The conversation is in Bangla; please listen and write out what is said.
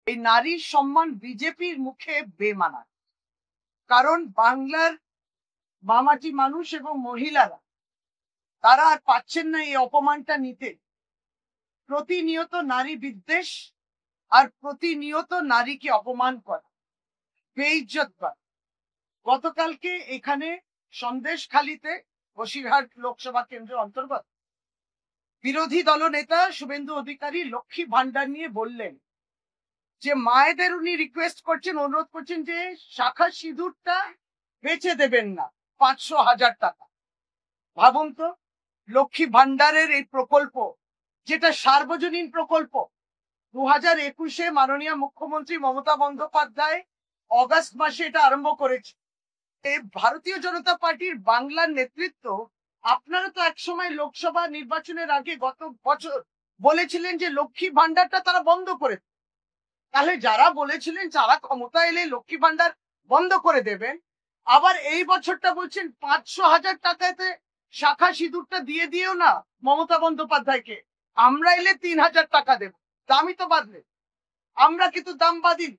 এই নারীর সম্মান বিজেপির মুখে বেমানান। কারণ বাংলার মামাটি মানুষ এবং মহিলারা তারা আর পাচ্ছেন না এই অপমানটা নিতে। প্রতিনিয়ত নারী বিদ্বেষ আর প্রতিনিয়ত নারীকে অপমান করা, বেইজ্জত করা। গতকালকে এখানে সন্দেশখালীতে, বসিরহাট লোকসভা কেন্দ্রের অন্তর্গত, বিরোধী দলনেতা শুভেন্দু অধিকারী লক্ষ্মী ভান্ডার নিয়ে বললেন যে মায়েদের উনি রিকোয়েস্ট করছেন, অনুরোধ করছেন যে শাখা সিঁদুরটা বেচে দেবেন না, 500,000 টাকা। ভাবুন তো, লক্ষ্মী ভান্ডারের এই প্রকল্প, যেটা সার্বজনীন প্রকল্প, 2021-এ মাননীয় মুখ্যমন্ত্রী মমতা বন্দ্যোপাধ্যায় অগাস্ট মাসে এটা আরম্ভ করেছে। এই ভারতীয় জনতা পার্টির বাংলার নেতৃত্ব, আপনারা তো একসময় লোকসভা নির্বাচনের আগে গত বছর বলেছিলেন যে লক্ষ্মী ভান্ডারটা তারা বন্ধ করে। তাহলে যারা বলেছিলেন যারা ক্ষমতা এলে লক্ষ্মী ভান্ডার বন্ধ করে দেবেন, আবার এই বছরটা বলছেন 500,000 টাকাতে শাখা সিঁদুরটা দিয়ে দিও না মমতা বন্দ্যোপাধ্যায়কে, আমরা এলে 3,000 টাকা দেব। দামই তো বাড়লে, আমরা কিন্তু দাম বাদিনি।